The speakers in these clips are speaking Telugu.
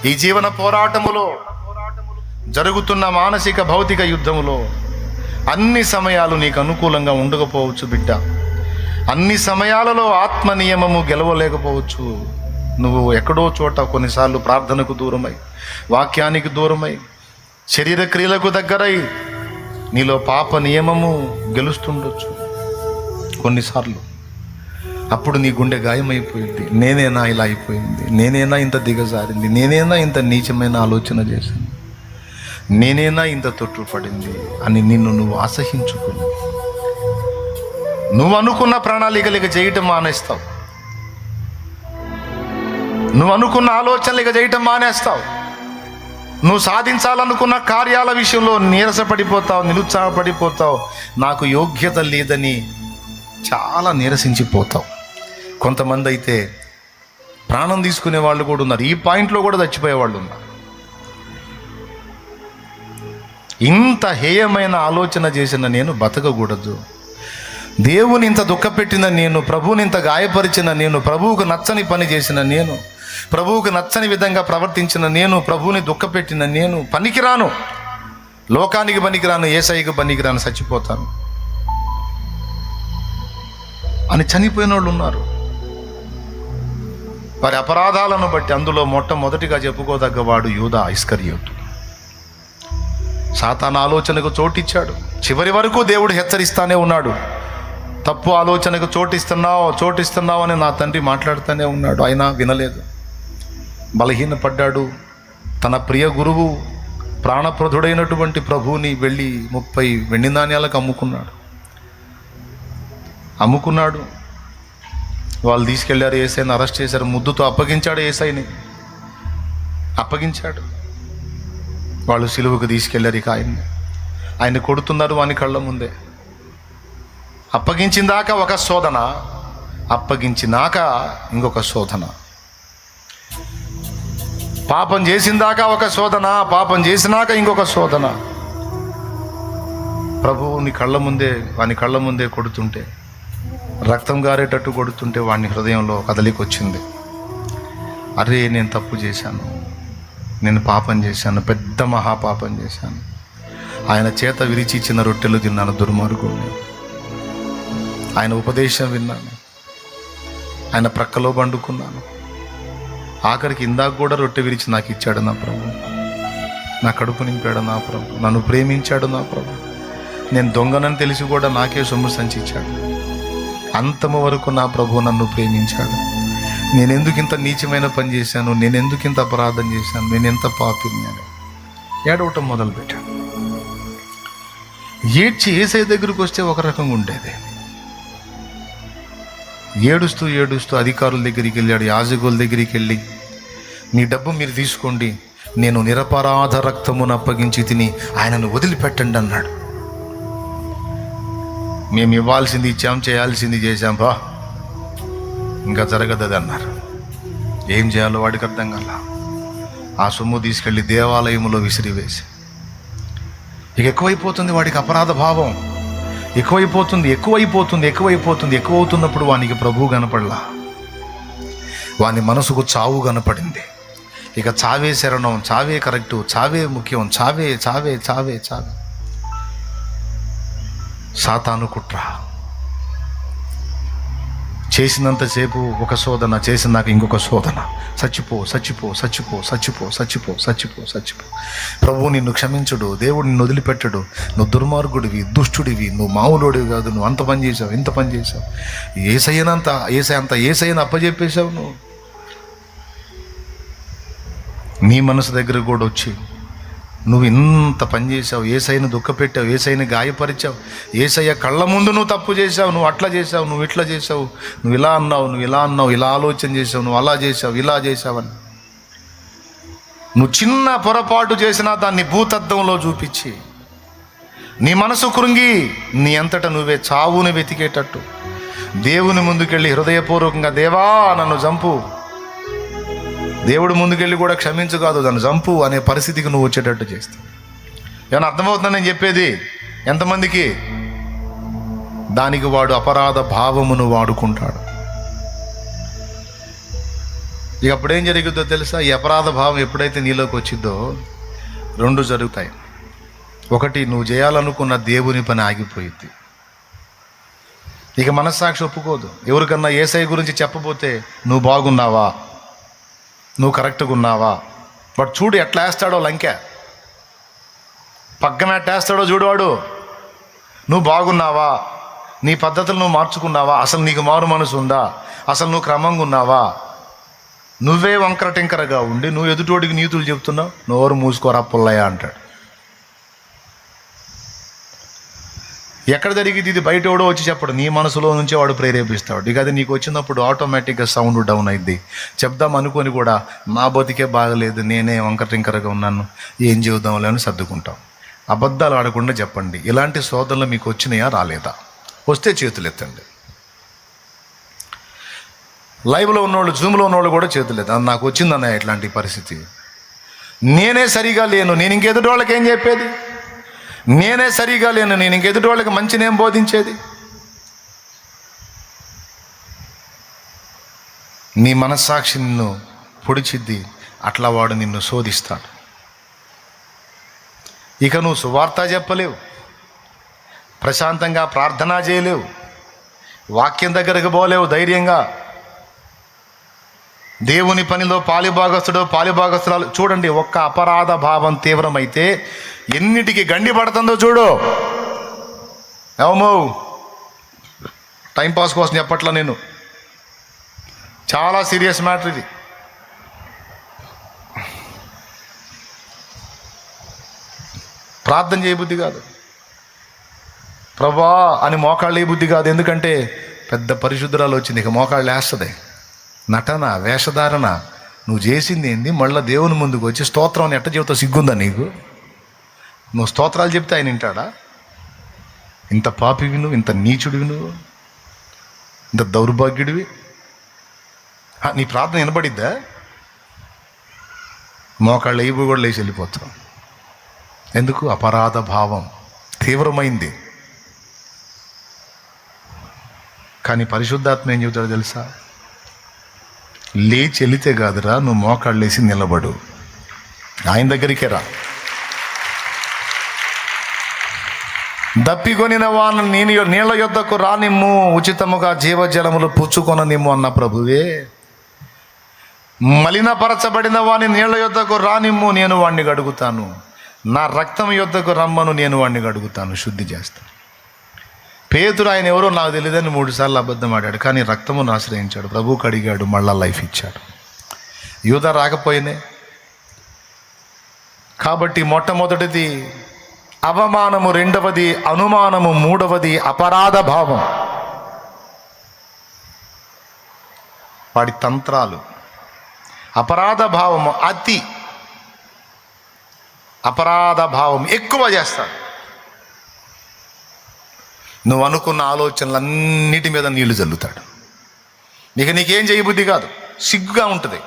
ఈ జీవన పోరాటములో, జరుగుతున్న మానసిక భౌతిక యుద్ధములో అన్ని సమయాలు నీకు అనుకూలంగా ఉండకపోవచ్చు బిడ్డ. అన్ని సమయాలలో ఆత్మ నియమము గెలవలేకపోవచ్చు. నువ్వు ఎక్కడో చోట కొన్నిసార్లు ప్రార్థనకు దూరమై, వాక్యానికి దూరమై, శరీర క్రియలకు దగ్గరై నీలో పాప నియమము గెలుస్తుండొచ్చు కొన్నిసార్లు. అప్పుడు నీ గుండె గాయమైపోయింది. నేనేనా ఇలా అయిపోయింది, నేనేనా ఇంత దిగజారింది, నేనేనా ఇంత నీచమైన ఆలోచన చేసింది, నేనేనా ఇంత తొట్టుపడింది అని నిన్ను నువ్వు అసహించుకుని నువ్వు అనుకున్న ప్రణాళికలు చేయటం మానేస్తావు. నువ్వు అనుకున్న ఆలోచనలు చేయటం మానేస్తావు. నువ్వు సాధించాలనుకున్న కార్యాల విషయంలో నీరసపడిపోతావు, నిరుత్సాహపడిపోతావు. నాకు యోగ్యత లేదని చాలా నీరసించిపోతావు. కొంతమంది అయితే ప్రాణం తీసుకునే వాళ్ళు కూడా ఉన్నారు. ఈ పాయింట్లో కూడా చచ్చిపోయే వాళ్ళు ఉన్నారు. ఇంత హేయమైన ఆలోచన చేసిన నేను బతకకూడదు, దేవుని ఇంత దుఃఖపెట్టిన నేను, ప్రభువుని ఇంత గాయపరిచిన నేను, ప్రభువుకు నచ్చని పని చేసిన నేను, ప్రభువుకు నచ్చని విధంగా ప్రవర్తించిన నేను, ప్రభువుని దుఃఖపెట్టిన నేను పనికిరాను, లోకానికి పనికిరాను, యేసయ్యకు పనికిరాను, చచ్చిపోతాను అని చనిపోయిన వాళ్ళు ఉన్నారు. వారి అపరాధాలను బట్టి అందులో మొట్టమొదటిగా చెప్పుకోదగ్గవాడు యూదా ఇస్కరియోతు. సాతాను ఆలోచనకు చోటిచ్చాడు. చివరి వరకు దేవుడు హెచ్చరిస్తానే ఉన్నాడు. తప్పు ఆలోచనకు చోటిస్తున్నావు అని నా తండ్రి మాట్లాడుతూనే ఉన్నాడు. అయినా వినలేదు, బలహీనపడ్డాడు. తన ప్రియ గురువు ప్రాణప్రదుడైనటువంటి ప్రభువుని వెళ్ళి 30 వెండి నాణ్యాలకు అమ్ముకున్నాడు. వాళ్ళు తీసుకెళ్లారు, యేసయ్యని అరెస్ట్ చేశారు, ముద్దుతో అప్పగించాడు, యేసయ్యని అప్పగించాడు. వాళ్ళు సిలువకు తీసుకెళ్లారు. ఇక ఆయన కొడుతున్నారు వాని కళ్ళ ముందే. అప్పగించిందాక ఒక శోధన, అప్పగించినాక ఇంకొక శోధన. పాపం చేసిందాక ఒక శోధన, పాపం చేసినాక ఇంకొక శోధన. ప్రభువుని వాని కళ్ళ ముందే కొడుతుంటే, రక్తం గారేటట్టు కొడుతుంటే వాని హృదయంలో కదలికొచ్చింది. అరే, నేను తప్పు చేశాను, నేను పాపం చేశాను, పెద్ద మహాపాపం చేశాను. ఆయన చేత విరిచి ఇచ్చిన రొట్టెలు తిన్నాను, దుర్మార్గుడిని. ఆయన ఉపదేశం విన్నాను, ఆయన ప్రక్కలో పండుకున్నాను. ఆఖరికి ఇందాక కూడా రొట్టె విరిచి నాకు ఇచ్చాడు నా ప్రభు. నా కడుపు నింపాడు నా ప్రభు. నన్ను ప్రేమించాడు నా ప్రభు. నేను దొంగనని తెలిసి కూడా నాకే సొమ్ము సంచిచ్చాడు. అంతము వరకు నా ప్రభు నన్ను ప్రేమించాడు. నేనెందుకు ఇంత నీచమైన పని చేశాను, నేనెందుకు ఇంత అపరాధం చేశాను, నేనెంత పాపిని అని ఏడవటం మొదలుపెట్టాను. ఏడ్చి యేసయ్య దగ్గరికి వస్తే ఒక రకంగా ఉండేది. ఏడుస్తూ అధికారుల దగ్గరికి వెళ్ళాడు, యాజకుల దగ్గరికి వెళ్ళి, మీ డబ్బు మీరు తీసుకోండి, నేను నిరపరాధ రక్తమును అప్పగించి తిని ఆయనను వదిలిపెట్టండి అన్నాడు. మేము ఇవ్వాల్సింది ఇచ్చాం, చేయాల్సింది చేశాం, బా ఇంకా జరగదు అది అన్నారు. ఏం చేయాలో వాడికి అర్థం కాల. ఆ సొమ్ము తీసుకెళ్ళి దేవాలయంలో విసిరివేసి, ఇక ఎక్కువైపోతుంది వాడికి అపరాధ భావం, ఎక్కువవుతున్నప్పుడు వానికి ప్రభువు కనపడలా. వాని మనసుకు చావు కనపడింది. ఇక చావే శరణం, చావే కరెక్టు, చావే ముఖ్యం, చావే. సాతాను కుట్ర. చేసినంతసేపు ఒక శోధన, చేసినాక ఇంకొక శోధన. చచ్చిపో. ప్రభువు నిన్ను క్షమించడు, దేవుడు నిన్ను వదిలిపెట్టడు, నువ్వు దుర్మార్గుడివి, దుష్టుడివి, నువ్వు మామూలుడివి కాదు, నువ్వు అంత పని చేసావు, ఇంత పని చేసావు, ఏసయ్యను అప్పచెప్పేశావు. నువ్వు నీ మనసు దగ్గర కూడా వచ్చి నువ్వు ఇంత పని చేసావు, యేసయ్యను దుఃఖపెట్టావు, యేసయ్యని గాయపరిచావు, యేసయ్య కళ్ళ ముందు నువ్వు తప్పు చేసావు, నువ్వు అట్లా చేసావు, నువ్వు ఇట్లా చేసావు, నువ్వు ఇలా అన్నావు, ఇలా ఆలోచన చేసావు, నువ్వు అలా చేసావు, ఇలా చేసావని నువ్వు చిన్న పొరపాటు చేసినా దాన్ని భూతద్దంలో చూపించి నీ మనసు కృంగి నీ అంతటా నువ్వే చావుని వెతికేటట్టు దేవుని ముందుకెళ్ళి హృదయపూర్వకంగా, దేవా నన్ను చంపు, దేవుడు ముందుకెళ్ళి కూడా క్షమించు కాదు, నన్ను చంపు అనే పరిస్థితికి నువ్వు వచ్చేటట్టు చేస్తావు. ఏమన్నా అర్థమవుతుందని నేను చెప్పేది? ఎంతమందికి? దానికి వాడు అపరాధ భావమును వాడుకుంటాడు. ఇక అప్పుడేం జరుగుతుందో తెలుసా? ఈ అపరాధ భావం ఎప్పుడైతే నీలోకి వచ్చిందో 2 జరుగుతాయి. ఒకటి, నువ్వు చేయాలనుకున్న దేవుని పని ఆగిపోయింది. ఇక మనస్సాక్షి ఒప్పుకోదు. ఎవరికన్నా యేసయ్య గురించి చెప్పబోతే, నువ్వు బాగున్నావా, నువ్వు కరెక్ట్గా ఉన్నావా, బట్ చూడు ఎట్లా వేస్తాడో లంకె, పక్కన ఎట్టేస్తాడో చూడువాడు. నువ్వు బాగున్నావా, నీ పద్ధతులు నువ్వు మార్చుకున్నావా, అసలు నీకు మారు మనసు ఉందా, అసలు నువ్వు క్రమంగా ఉన్నావా, నువ్వే వంకర టింకరగా ఉండి నువ్వు ఎదుటోడికి నీతులు చెప్తున్నావు, నోరు మూసుకోరా పుల్లయ్య అంటాడు. ఎక్కడ జరిగింది ఇది? బయట ఎవడో వచ్చి చెప్పడు, నీ మనసులో నుంచే వాడు ప్రేరేపిస్తాడు. ఇక అది నీకు వచ్చినప్పుడు ఆటోమేటిక్గా సౌండ్ డౌన్ అయింది. చెప్దాం అనుకొని కూడా నా బతికే బాగలేదు, నేనే వంకర టింకరగా ఉన్నాను, ఏం చెబుదాంలే అని సర్దుకుంటాం. అబద్ధాలు ఆడకుండా చెప్పండి. ఇలాంటి శోధనలు మీకు వచ్చినాయా, రాలేదా? వస్తే చేతులు ఎత్తండి. లైవ్లో ఉన్నోళ్ళు, జూమ్లో ఉన్నోళ్ళు కూడా చేతులు ఎత్తండి. నాకు వచ్చిందన్నయ్య ఇట్లాంటి పరిస్థితి, నేనే సరిగా లేను, నేను ఇంకెదుటి వాళ్ళకి ఏం చెప్పేది, నేనే సరిగా లేను, నేను ఇంకెదుటి వాళ్ళకి మంచి నేను బోధించేది. నీ మనస్సాక్షి నిన్ను పొడిచిద్ది, అట్లా వాడు నిన్ను శోధిస్తాడు. ఇక నువ్వు సువార్త చెప్పలేవు, ప్రశాంతంగా ప్రార్థన చేయలేవు, వాక్యం దగ్గరకు పోలేవు ధైర్యంగా. దేవుని పనిలో పాలిభాగస్తురాలు చూడండి. ఒక్క అపరాధ భావం తీవ్రమైతే ఎన్నిటికి గండి పడుతుందో చూడు. ఏమో టైంపాస్ కోసం చెప్పట్లా నేను, చాలా సీరియస్ మ్యాటర్ ఇది. ప్రార్థన చేయబుద్ధి కాదు, ప్రభా అని మోకాళ్ళు ఏ బుద్ధి కాదు. ఎందుకంటే పెద్ద పరిశుద్ధరాలు వచ్చింది, ఇక మోకాళ్ళు వేస్తుంది. నటన, వేషధారణ, నువ్వు చేసింది ఏంది? మళ్ళీ దేవుని ముందుకు వచ్చి స్తోత్రం అని ఎట్ట చెబుతావు? సిగ్గుందా నీకు? నువ్వు స్తోత్రాలు చెప్తే ఆయన వింటాడా? ఇంత పాపివి నువ్వు, ఇంత నీచుడివి నువ్వు, ఇంత దౌర్భాగ్యుడివి. నీ ప్రార్థన వినబడిద్దా? మోకాళ్ళు వేయి కూడా లేచి వెళ్ళిపోతాం. ఎందుకు? అపరాధ భావం తీవ్రమైంది. కానీ పరిశుద్ధాత్మ ఏం చెబుతాడో తెలుసా? లేచి వెళితే కాదురా, నువ్వు మోకాళ్ళు వేసి నిలబడు, ఆయన దగ్గరికే రా. దప్పికొనిన వాని నీళ్ళ యొద్దకు రానిమ్ము, ఉచితముగా జీవజలములు పుచ్చుకొననిమ్ము అన్న ప్రభువే. మలినపరచబడిన వాని నీళ్ళ యొద్దకు రానిమ్ము, నేను వాణ్ణి గడుగుతాను. నా రక్తం యొద్దకు రమ్మను, నేను వాణ్ణి గడుగుతాను, శుద్ధి చేస్తాను. పేతురు ఆయన ఎవరో నాకు తెలియదని 3 సార్లు అబద్ధం ఆడాడు, కానీ రక్తమును ఆశ్రయించాడు, ప్రభువు కడిగాడు, మళ్ళా లైఫ్ ఇచ్చాడు. యూదా రాకపోయినే. కాబట్టి మొట్టమొదటిది అవమానము, 2వది అనుమానము, 3వది అపరాధ భావం. వాడి తంత్రాలు. అపరాధ భావము అతి, అపరాధ భావం ఎక్కువ చేస్తాడు. నువ్వు అనుకున్న ఆలోచనలన్నిటి మీద నీళ్లు చల్లుతాడు. నీకేం చేయబుద్ధి కాదు, సిగ్గుగా ఉంటుంది.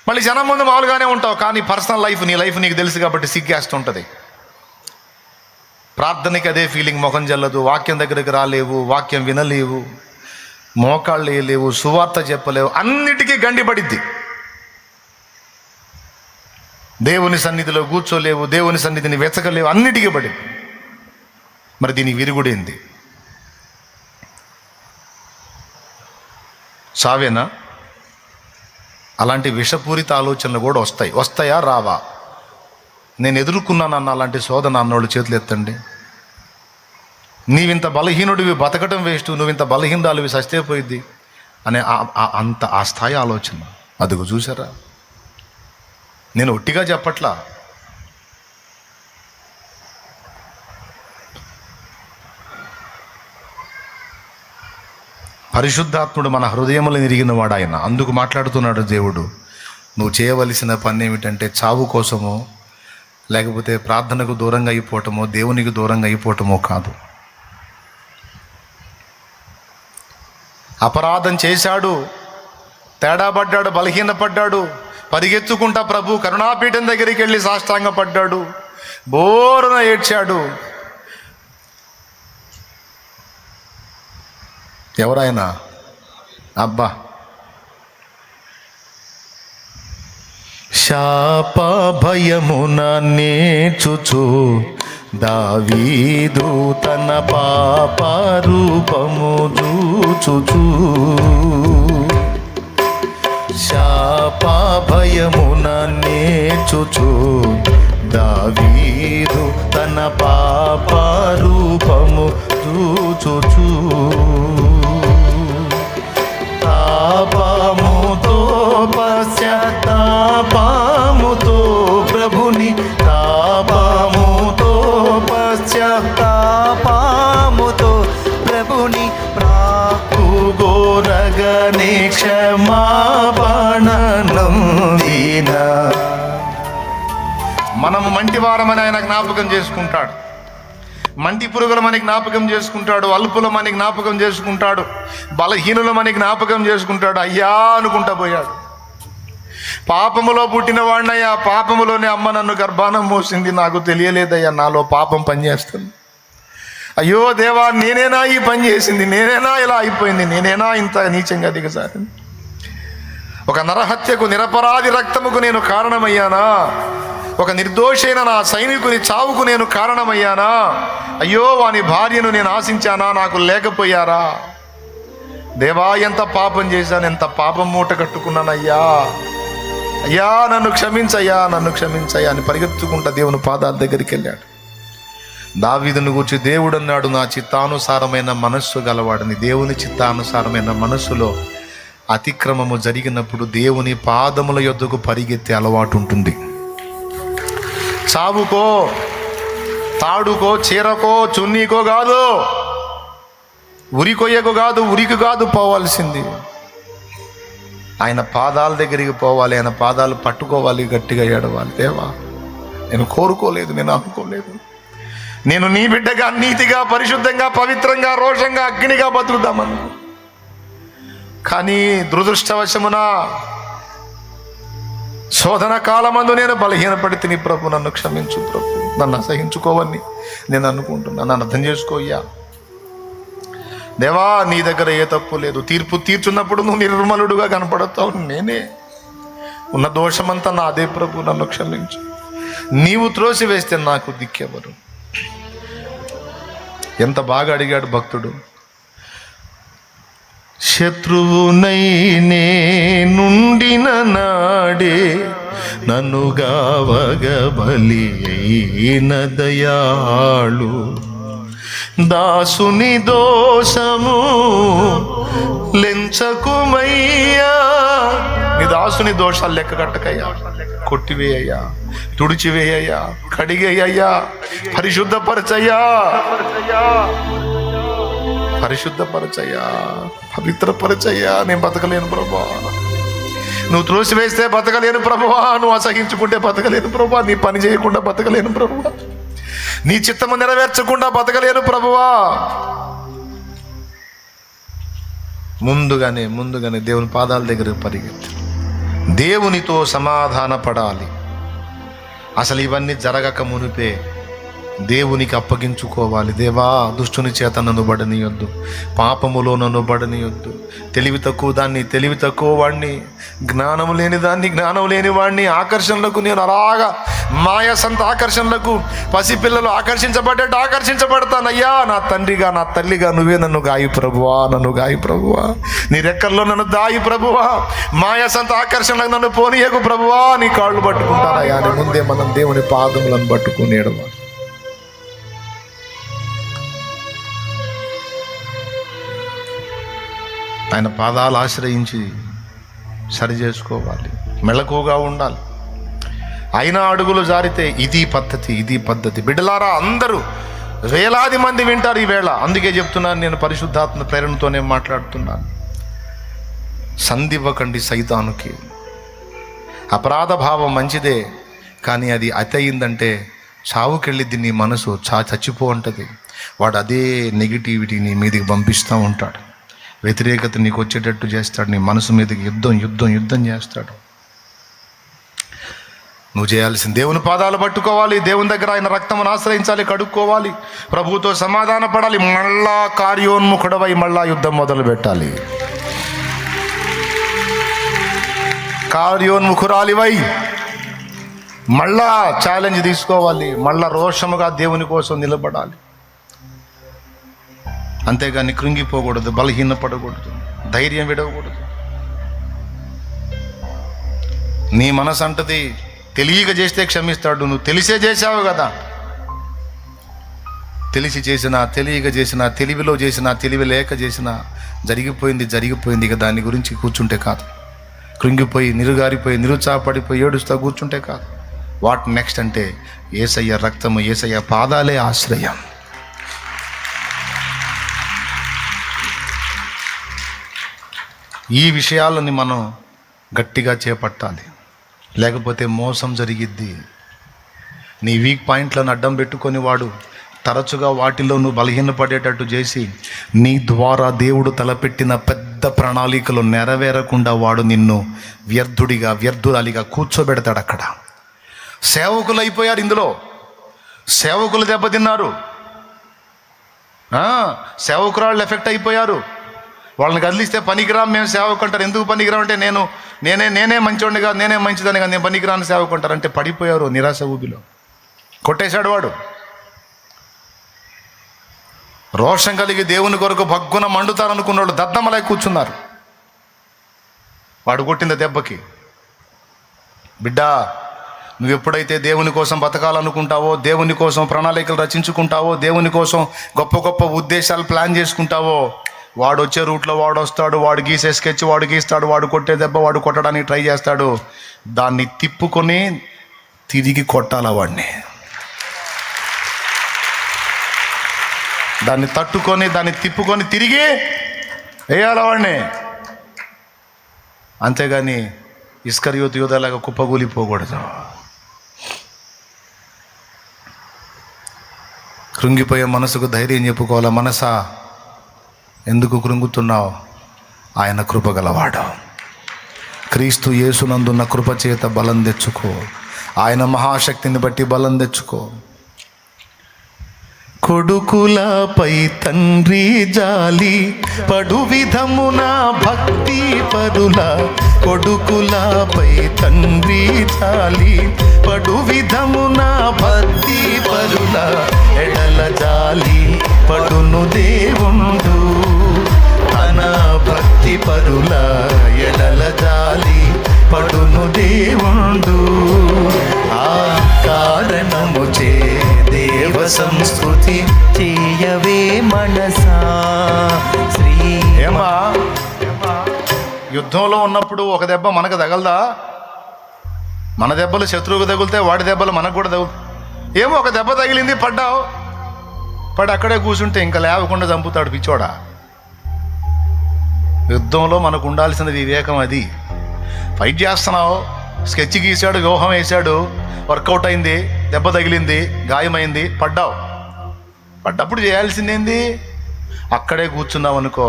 మళ్ళీ జనం ముందు మామూలుగానే ఉంటావు, కానీ పర్సనల్ లైఫ్, నీ లైఫ్ నీకు తెలుసు కాబట్టి సిగ్గేస్తుంటుంది. ప్రార్థనకి అదే ఫీలింగ్, ముఖం జల్లదు, వాక్యం దగ్గరికి రాలేవు, వాక్యం వినలేవు, మోకాళ్ళు వేయలేవు, సువార్త చెప్పలేవు, అన్నిటికీ గండిపడిద్ది. దేవుని సన్నిధిలో కూర్చోలేవు, దేవుని సన్నిధిని వెతకలేవు, అన్నిటికీ పడింది. మరి దీని విరుగుడేంది? సావేనా? అలాంటి విషపూరిత ఆలోచనలు కూడా వస్తాయా, రావా? నేను ఎదుర్కొన్నానన్న అలాంటి శోధన అన్నోళ్ళు చేతులు ఎత్తండి. నీవింత బలహీనుడివి, బతకటం వేస్ట్, నువ్వింత బలహీనరాలివి, సస్తే పోయిద్ది అనే ఆ స్థాయి ఆలోచన. అదిగో చూసారా? నేను ఒట్టిగా చెప్పట్లా. పరిశుద్ధాత్ముడు మన హృదయములు ఎరిగిన వాడు ఆయన. అందుకు మాట్లాడుతున్నాడు దేవుడు, నువ్వు చేయవలసిన పని ఏమిటంటే చావు కోసమో, లేకపోతే ప్రార్థనకు దూరంగా అయిపోవటమో, దేవునికి దూరంగా అయిపోవటమో కాదు. అపరాధం చేశాడు, తేడా పడ్డాడు, బలహీనపడ్డాడు, పరిగెత్తుకుంటా ప్రభు కరుణాపీఠం దగ్గరికి వెళ్ళి సాష్టాంగపడ్డాడు, బోరున ఏడ్చాడు. ఎవరైనా అబ్బా శాప భయమున నేర్చుచు దావీదు తన పాప రూపము చూచుచు, శాప భయమున నేర్చుచు దావీదు తన పాప రూపము చూచుచు, తాపముతో పశ్చాత్తాపముతో ప్రభుని, తాపముతో పశ్చాత్తాపముతో ప్రభుని ప్రాకుగోరగనే క్షమాపణనందిన. మనము మంటివారమని ఆయన జ్ఞాపకం చేసుకుంటాడు, మంటి పురుగులమని జ్ఞాపకం చేసుకుంటాడు, అల్పులమని జ్ఞాపకం చేసుకుంటాడు, బలహీనులమని జ్ఞాపకం చేసుకుంటాడు. అయ్యా అనుకుంటా పోయాడు. పాపములో పుట్టిన వాడినయ్యా, పాపములోనే అమ్మ నన్ను గర్భాన మోసింది, నాకు తెలియలేదయ్యా నాలో పాపం పనిచేస్తుంది. అయ్యో దేవా, నేనేనా ఈ పని చేసింది, నేనేనా ఇలా అయిపోయింది, నేనేనా ఇంత నీచంగా దిగజారింది, ఒక నరహత్యకు నిరపరాధి రక్తముకు నేను కారణమయ్యానా, ఒక నిర్దోషైన నా సైనికుని చావుకు నేను కారణమయ్యానా, అయ్యో వాని భార్యను నేను ఆశించానా, నాకు లేకపోయారా, దేవా ఎంత పాపం చేశాను, ఎంత పాపం మూట కట్టుకున్నానయ్యా, అయ్యా నన్ను క్షమించయ్యా, నన్ను క్షమించయ్యా అని పరిగెత్తుకుంటా దేవుని పాదాల దగ్గరికి వెళ్ళాడు. దావీదును గూర్చి దేవుడు అన్నాడు, నా చిత్తానుసారమైన మనస్సు గలవాడని. దేవుని చిత్తానుసారమైన మనస్సులో అతిక్రమము జరిగినప్పుడు దేవుని పాదముల యొద్దకు పరిగెత్తే అలవాటు ఉంటుంది. చావుకో, తాడుకో, చీరకో, చున్నీకో కాదు, ఉరికొయ్యకు కాదు, ఉరికి కాదు పోవాల్సింది. ఆయన పాదాల దగ్గరికి పోవాలి, ఆయన పాదాలు పట్టుకోవాలి, గట్టిగా ఏడవాలి. దేవా నేను కోరుకోలేదు, నేను అనుకోలేదు, నేను నీ బిడ్డగా నీతిగా పరిశుద్ధంగా పవిత్రంగా రోషంగా అగ్నిగా బతుకుదామను, కానీ దురదృష్టవశమున శోధన కాలమందు నేను బలహీనపడితే నీ ప్రభు నన్ను క్షమించు ప్రభు, నన్ను అసహించుకోవని నేను అనుకుంటున్నాను, నన్ను అర్థం చేసుకోయ్యా. దేవా నీ దగ్గర ఏ తప్పు లేదు, తీర్పు తీర్చున్నప్పుడు నువ్వు నిర్మలుడుగా కనపడతావు, నేనే ఉన్న దోషమంతా నాదే ప్రభు, నన్ను క్షమించు, నీవు త్రోసి వేస్తే నాకు దిక్కెవరు. ఎంత బాగా అడిగాడు భక్తుడు. శత్రువునై నుండిన నాడే నన్ను గావగ బలి అయిన దయాళు, దాసుని దోషము లెంచకుమయ్యా, నీ దాసుని దోషాలు లెక్క కట్టకయ్యా, కొట్టివేయ్యా, తుడిచివేయ్యా, కడిగేయ్యా, పరిశుద్ధపరచయ్యా, పరిశుద్ధపరచయ్యా, పవిత్రపరచయ్యా. నేను బతకలేను ప్రభువా, నువ్వు త్రోసివేస్తే బతకలేను ప్రభువా, నువ్వు అసహించుకుంటే బతకలేను ప్రభువా, నీ పని చేయకుండా బతకలేను ప్రభువా, నీ చిత్తము నెరవేర్చకుండా బతకలేను ప్రభువా. ముందుగానే దేవుని పాదాల దగ్గర పరిగెత్తి దేవునితో సమాధాన పడాలి. అసలు ఇవన్నీ జరగక మునిపే దేవునికి అప్పగించుకోవాలి. దేవా దుష్టుని చేత నన్ను బడనీయొద్దు, పాపములో నన్ను బడనీయొద్దు, తెలివి తక్కువ దాన్ని తెలివి తక్కువ వాడిని, జ్ఞానం లేని దాన్ని జ్ఞానం లేని వాడిని, ఆకర్షణలకు నేను అలాగా మాయసంత ఆకర్షణలకు పసిపిల్లలు ఆకర్షించబడ్డట్టు ఆకర్షించబడతానయ్యా. నా తండ్రిగా నా తల్లిగా నువ్వే నన్ను గాయి ప్రభువా, నన్ను గాయి ప్రభువా, నీ రెక్కల్లో నన్ను దాయి ప్రభువా, మాయసంత ఆకర్షణలకు నన్ను పోనీయకు ప్రభువా, నీ కాళ్ళు పట్టుకుంటానయ్యా అని ముందే మనం దేవుని పాదములను పట్టుకునేడు. ఆయన పాదాలు ఆశ్రయించి సరి చేసుకోవాలి, మెళకువగా ఉండాలి. అయినా అడుగులు జారితే ఇది పద్ధతి. బిడ్డలారా అందరూ వేలాది మంది వింటారు ఈ వేళ, అందుకే చెప్తున్నాను, నేను పరిశుద్ధాత్మ ప్రేరణతోనే మాట్లాడుతున్నాను. సంధివ్వకండి సైతానుకి. అపరాధ భావం మంచిదే, కానీ అది అతి అయిందంటే చావుకెళ్ళిద్ది నీ మనసు, చచ్చిపో ఉంటుంది. వాడు అదే నెగిటివిటీ నీ మీదకి పంపిస్తూ ఉంటాడు, వ్యతిరేకత నీకు వచ్చేటట్టు చేస్తాడు, నీ మనసు మీదకి యుద్ధం చేస్తాడు. నువ్వు చేయాల్సింది దేవుని పాదాలు పట్టుకోవాలి, దేవుని దగ్గర ఆయన రక్తమును ఆశ్రయించాలి, కడుక్కోవాలి, ప్రభువుతో సమాధాన పడాలి, మళ్ళా కార్యోన్ముఖుడవై మళ్ళా యుద్ధం మొదలు పెట్టాలి. కార్యోన్ముఖురాలివై మళ్ళా ఛాలెంజ్ తీసుకోవాలి, మళ్ళా రోషముగా దేవుని కోసం నిలబడాలి. అంతేగాని కృంగిపోకూడదు, బలహీనపడకూడదు, ధైర్యం విడవకూడదు. నీ మనసు అంటది తెలియక చేస్తే క్షమిస్తాడు, నువ్వు తెలిసే చేశావు కదా. తెలిసి చేసినా, తెలియక చేసినా, తెలివిలో చేసినా, తెలివి లేక చేసినా జరిగిపోయింది ఇక దాని గురించి కూర్చుంటే కాదు. కృంగిపోయి నిరుగారిపోయి నిరుత్సాహపడిపోయి ఏడుస్తా కూర్చుంటే కాదు. వాట్ నెక్స్ట్ అంటే యేసయ్య రక్తము, యేసయ్య పాదాలే ఆశ్రయం. ఈ విషయాలని మనం గట్టిగా చేపట్టాలి, లేకపోతే మోసం జరిగిద్ది. నీ వీక్ పాయింట్లను అడ్డం పెట్టుకొని వాడు తరచుగా వాటిలో నువ్వు బలహీనపడేటట్టు చేసి నీ ద్వారా దేవుడు తలపెట్టిన పెద్ద ప్రణాళికలు నెరవేరకుండా వాడు నిన్ను వ్యర్థురాలిగా కూర్చోబెడతాడు. అక్కడ సేవకులు అయిపోయారు, ఇందులో సేవకులు దెబ్బతిన్నారు, సేవకురాళ్ళు ఎఫెక్ట్ అయిపోయారు. వాళ్ళని కదిలిస్తే పనికిరాం మేము సేవకు అంటారు. ఎందుకు పనికిరాం అంటే నేనే మంచివాడిని కాదు, నేనే మంచిదని కాదు, నేను పనికిరాని సేవకు అంటారు. అంటే పడిపోయారు నిరాశ ఊబిలో. కొట్టేశాడు వాడు. రోషం కలిగి దేవుని కొరకు భగ్గున మండుతారనుకున్నాడు, దద్దమలై కూర్చున్నారు. వాడు కొట్టింది దెబ్బకి. బిడ్డా, నువ్వు ఎప్పుడైతే దేవుని కోసం బతకాలనుకుంటావో, దేవుని కోసం ప్రణాళికలు రచించుకుంటావో, దేవుని కోసం గొప్ప గొప్ప ఉద్దేశాలు ప్లాన్ చేసుకుంటావో, వాడు వచ్చే రూట్లో వాడు వస్తాడు, వాడు గీసే స్కెచ్ వాడు గీస్తాడు, వాడు కొట్టే దెబ్బ వాడు కొట్టడానికి ట్రై చేస్తాడు. దాన్ని తిప్పుకొని తిరిగి కొట్టాల వాడిని. దాన్ని తట్టుకొని దాన్ని తిప్పుకొని తిరిగి వేయాల వాడిని. అంతేగాని ఇస్కరియోతు యూదాలాగా కుప్పగూలిపోకూడదు. కృంగిపోయే మనసుకు ధైర్యం చెప్పుకోవాలా. మనసా, ఎందుకు కృంగుతున్నావు? ఆయన కృపగలవాడు. క్రీస్తు యేసునందున్న కృప చేత బలం తెచ్చుకో. ఆయన మహాశక్తిని బట్టి బలం తెచ్చుకో. కొడుకులపై తండ్రి జాలి పడు విధమున భక్తి పరుల, కొడుకులపై తండ్రి జాలి పడు విధమున భక్తి పరుల, ఎడల జాలి పడును దేవుండు తన భక్తి పరుల, ఎడల జాలి పడును దేవుండు. ఆ కారణము చే దేవ సంస్కృతి చేయవే మనసా శ్రీ. ఏమా, యుద్ధంలో ఉన్నప్పుడు ఒక దెబ్బ మనకు తగలదా? మన దెబ్బలు శత్రువుకు తగిలితే వాడి దెబ్బలు మనకు కూడా తగులుతాయి. ఏమో ఒక దెబ్బ తగిలింది, పడ్డావు, పడి అక్కడే కూర్చుంటే ఇంకా లేవకుండా చంపుతాడు పిచ్చోడా. యుద్ధంలో మనకు ఉండాల్సిన వివేకం అది. ఫైట్ చేస్తున్నావు, స్కెచ్ గీశాడు, వ్యూహం వేశాడు, వర్కౌట్ అయింది, దెబ్బ తగిలింది, గాయమైంది, పడ్డప్పుడు చేయాల్సిందేంది? అక్కడే కూర్చున్నావు అనుకో,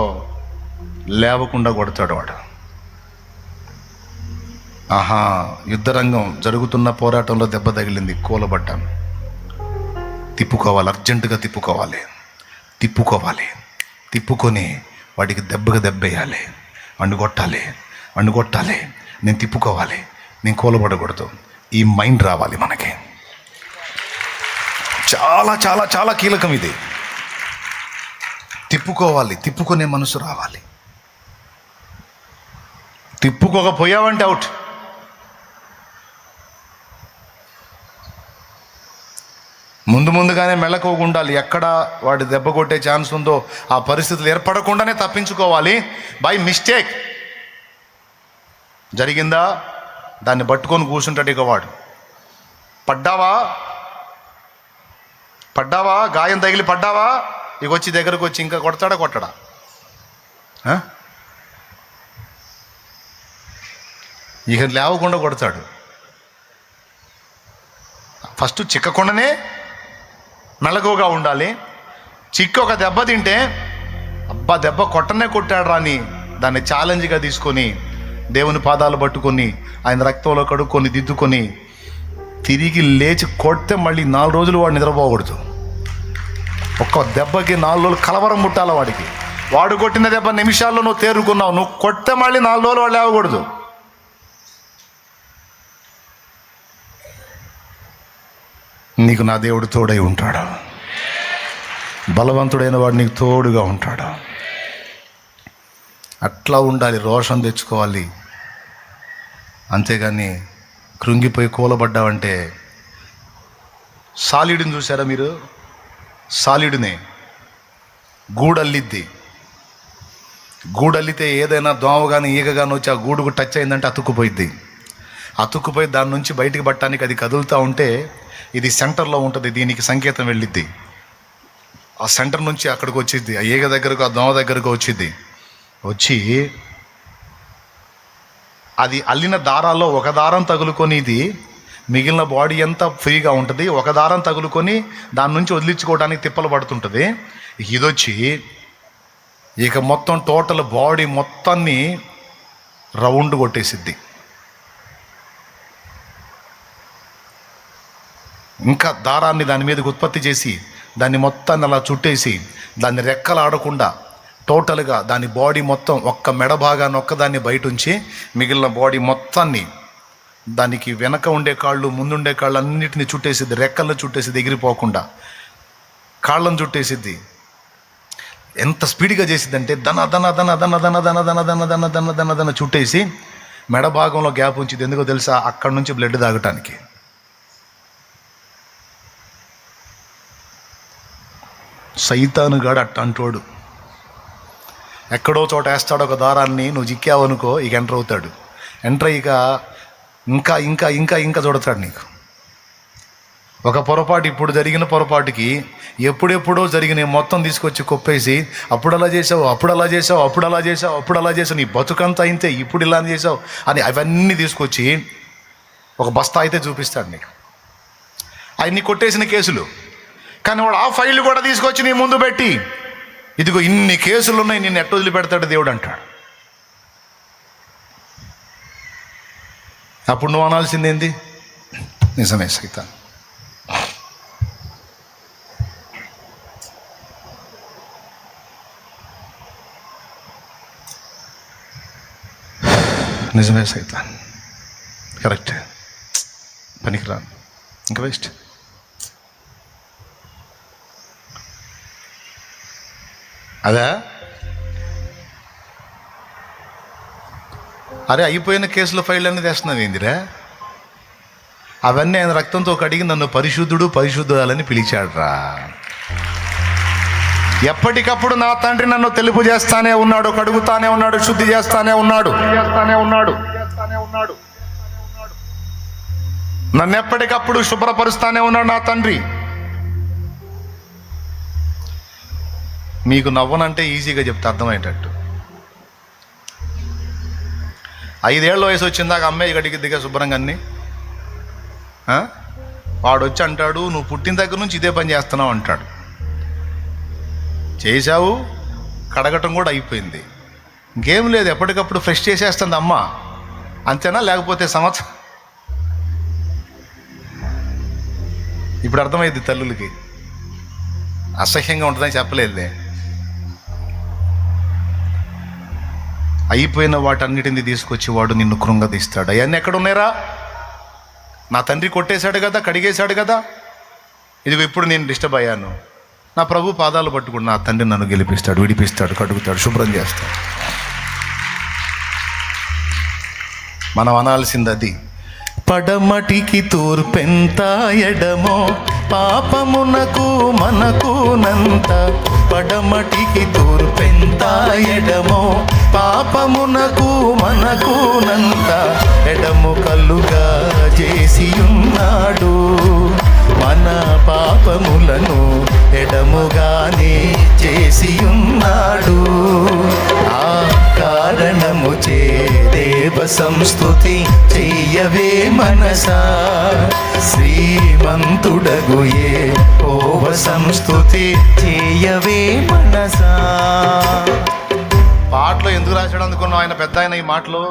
లేవకుండా కొడతాడు వాడు. ఆహా, యుద్ధరంగం జరుగుతున్న పోరాటంలో దెబ్బ తగిలింది, కూలబడ్డాను, తిప్పుకోవాలి, అర్జెంటుగా తిప్పుకొని వాడికి దెబ్బగా దెబ్బేయాలి, అండుకొట్టాలి, నేను తిప్పుకోవాలి, నేను కూలబడకూడదు. ఈ మైండ్ రావాలి మనకి. చాలా చాలా చాలా కీలకం ఇది. తిప్పుకునే మనసు రావాలి. తిప్పుకోకపోయావంటే అవుట్. ముందుగానే మెళకువగా ఉండాలి. ఎక్కడ వాడి దెబ్బ కొట్టే ఛాన్స్ ఉందో ఆ పరిస్థితులు ఏర్పడకుండానే తప్పించుకోవాలి. బై మిస్టేక్ జరిగిందా, దాన్ని పట్టుకొని కూర్చుంటాడు ఇక వాడు. పడ్డావా, గాయం తగిలి పడ్డావా, ఇక వచ్చి దగ్గరకు వచ్చి ఇంకా కొట్టడా? ఇక లేవకుండా కొడతాడు. ఫస్ట్ చిక్కకుండానే మెలకువగా ఉండాలి. ఒక దెబ్బ తింటే అబ్బా దెబ్బ కొట్టాడు రాని దాన్ని ఛాలెంజ్గా తీసుకొని దేవుని పాదాలు పట్టుకొని ఆయన రక్తంలో కడుక్కొని దిద్దుకొని తిరిగి లేచి కొడితే మళ్ళీ 4 రోజులు వాడు నిద్రపోకూడదు. ఒక్క దెబ్బకి 4 రోజులు కలవరం ముట్టాల వాడికి. వాడు కొట్టిన దెబ్బ నిమిషాల్లో నువ్వు తేరుకున్నావు, నువ్వు కొడితే మళ్ళీ 4 రోజులు వాడు లేవకూడదు. నీకు నా దేవుడు తోడై ఉంటాడు. బలవంతుడైన వాడు నీకు తోడుగా ఉంటాడు. అట్లా ఉండాలి, రోషం తెచ్చుకోవాలి. అంతేగాని కృంగిపోయి కూలబడ్డావంటే, సాలీడుని చూసారా మీరు? సాలీడునే గూడల్లిద్ది. గూడల్లితే ఏదైనా దోమ కానీ ఈగ కానీ వచ్చి ఆ గూడుకు టచ్ అయిందంటే అతుక్కుపోయిద్ది. అతుక్కుపోయి దాని నుంచి బయటికి పట్టడానికి అది కదులుతూ ఉంటే ఇది సెంటర్లో ఉంటుంది, దీనికి సంకేతం వెళ్ళిద్ది. ఆ సెంటర్ నుంచి అక్కడికి వచ్చిద్ది, ఆ ఈగ దగ్గరకు ఆ దోమ దగ్గరకు వచ్చిద్ది. వచ్చి అది అల్లిన దారాల్లో ఒక దారం తగులుకొని ఇది మిగిలిన బాడీ అంతా ఫ్రీగా ఉంటుంది, ఒక దారం తగులుకొని దాని నుంచి వదిలించుకోవడానికి తిప్పలు పడుతుంటుంది. ఇదొచ్చి ఇక మొత్తం టోటల్ బాడీ మొత్తాన్ని రౌండ్ కొట్టేసిద్ది. ఇంకా దారాన్ని దాని మీదకి ఉత్పత్తి చేసి దాన్ని మొత్తాన్ని అలా చుట్టేసి దాన్ని రెక్కలు ఆడకుండా టోటల్గా దాని బాడీ మొత్తం ఒక్క మెడ భాగాన్ని ఒక్కదాన్ని బయట ఉంచి మిగిలిన బాడీ మొత్తాన్ని, దానికి వెనక ఉండే కాళ్ళు ముందుండే కాళ్ళు అన్నిటిని చుట్టేసిద్ది. రెక్కలను చుట్టేసిద్ది, ఎగిరిపోకుండా కాళ్ళను చుట్టేసిద్ది. ఎంత స్పీడ్గా చేసిద్దంటే దన దన దన దన దన దన దన దన దన దన దన దన చుట్టేసి మెడ భాగంలో గ్యాప్ ఉంచిద్ది. ఎందుకో తెలుసా? అక్కడి నుంచి బ్లడ్ తాగటానికి. సైతానుగాడు అట్టంటోడు. ఎక్కడో చోట వేస్తాడు ఒక దారాన్ని, నువ్వు చిక్కావనుకో ఇక ఎంటర్ అవుతాడు. ఎంటర్ అయ్యాక ఇంకా ఇంకా ఇంకా ఇంకా చూడతాడు నీకు. ఒక పొరపాటు, ఇప్పుడు జరిగిన పొరపాటుకి ఎప్పుడెప్పుడో జరిగిన మొత్తం తీసుకొచ్చి కొప్పేసి అప్పుడు అలా చేసావు, అప్పుడు అలా చేసావు, అప్పుడు అలా చేసావు, అప్పుడు అలా చేసావు, నీ బతుకంతా అయితే ఇప్పుడు ఇలా చేసావు అని అవన్నీ తీసుకొచ్చి ఒక బస్తా అయితే చూపిస్తాడు నీకు. అవన్నీ కొట్టేసిన కేసులు. కానీ వాడు ఆ ఫైల్ కూడా తీసుకొచ్చి నీ ముందు పెట్టి, ఇదిగో ఇన్ని కేసులు ఉన్నాయి, నిన్ను ఎట్ట వదిలిపెడతాడు దేవుడు అంటాడు. అప్పుడు నువ్వు అనాల్సింది ఏంది? నిజమే, సైతాన్. నిజమే, సైతాన్ కరెక్టే, పనికిరాను, ఇంకా వేస్ట్. అదా? అరే అయిపోయిన కేసుల ఫైల్ అన్నీ తెస్తున్నావు ఏందిరా? అవన్నీ ఆయన రక్తంతో కడిగి నన్ను పరిశుద్ధుడు పరిశుద్ధురాలని పిలిచాడురా. ఎప్పటికప్పుడు నా తండ్రి నన్ను తెలుపు చేస్తానే ఉన్నాడు, కడుగుతానే ఉన్నాడు, శుద్ధి చేస్తానే ఉన్నాడు. నన్ను ఎప్పటికప్పుడు శుభ్రపరుస్తానే ఉన్నాడు నా తండ్రి. మీకు నవ్వనంటే ఈజీగా చెప్తే అర్థమయ్యేటట్టు. 5 ఏళ్ళ వయసు వచ్చిందాక అమ్మాయి గడికి దిగా శుభ్రంగా అన్నీ. వాడు వచ్చి అంటాడు, నువ్వు పుట్టిన దగ్గర నుంచి ఇదే పని చేస్తున్నావు అంటాడు. చేశావు, కడగటం కూడా అయిపోయింది, ఇంకేం లేదు, ఎప్పటికప్పుడు ఫ్రెష్ చేసేస్తుంది అమ్మ, అంతేనా? లేకపోతే సంవత్సరం. ఇప్పుడు అర్థమైంది తల్లులకి. అసహ్యంగా ఉంటుందని చెప్పలేదులే. అయిపోయిన వాటన్నిటిని తీసుకొచ్చి వాడు నిన్ను కృంగదీస్తాడు. అవన్నీ ఎక్కడున్నారా? నా తండ్రి కొట్టేశాడు కదా, కడిగేశాడు కదా, ఇదిగో ఇప్పుడు నేను డిస్టర్బ్ అయ్యాను. నా ప్రభు పాదాలు పట్టుకుని నా తండ్రి నన్ను గెలిపిస్తాడు, విడిపిస్తాడు, కడుగుతాడు, శుభ్రం చేస్తాడు. మనం అనాల్సింది అది. పడమటికి తూర్పెంత ఎడమో పాపమునకు మనకునంత. పడమటికి తూర్పెంత ఎడమో పాపమునకు మనకునంత. ఎడము కల్లుగా చేసి ఉన్నాడు, మన పాపములను ఎడముగానే చేసి ఉన్నాడు. ఆ కారణము చే దేవ సంస్తుతి చెయ్యవే మనసా. శ్రీమంతుడగు యెహోవ సంస్తుతి చెయ్యవే మనసా. పాటలో ఎందుకు రాశాడు అనుకున్నావు? ఆయన పెద్ద ఆయన ఈ మాటలో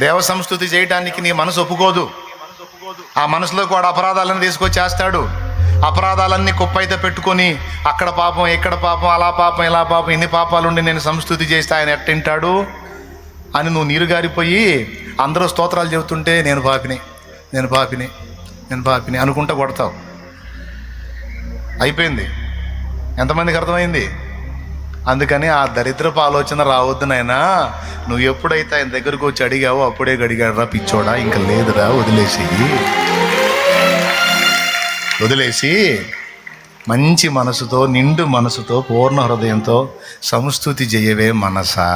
దేవ సంస్తుతి చేయటానికి నీ మనసు ఒప్పుకోదు. ఆ మనసులో కూడా అపరాధాలను తీసుకొచ్చేస్తాడు. అపరాధాలన్నీ కుప్పైతే పెట్టుకొని అక్కడ పాపం, ఇక్కడ పాపం, అలా పాపం, ఇలా పాపం, ఇన్ని పాపాలుండి నేను సంస్తుతి చేస్తే ఆయన ఎట్టింటాడు అని నువ్వు నీరు గారిపోయి అందరూ స్తోత్రాలు చెబుతుంటే నేను పాపిని, నేను పాపిని, నేను పాపిని అనుకుంటా కొడతావు. అయిపోయింది. ఎంతమందికి అర్థమైంది? అందుకని ఆ దరిద్రపు ఆలోచన రావద్దు నాయనా. నువ్వు ఎప్పుడైతే ఆయన దగ్గరకు వచ్చి అడిగావో అప్పుడే గడిగాడురా పిచ్చోడా, ఇంకా లేదురా, వదిలేసి మంచి మనసుతో, నిండు మనసుతో, పూర్ణ హృదయంతో సంస్తుతి చేయవే మనసా.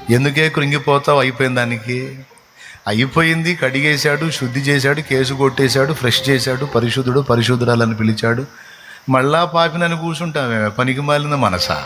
ఎందుకే కృంగిపోతావు? అయిపోయిన దానికి అయిపోయింది. కడిగేశాడు, శుద్ధి చేశాడు, కేసు కొట్టేశాడు, ఫ్రెష్ చేశాడు, పరిశుద్ధుడు పరిశుద్ధురాలని పిలిచాడు. మళ్ళా పాపినని కూర్చుంటామే పనికి మాలిన మనసా.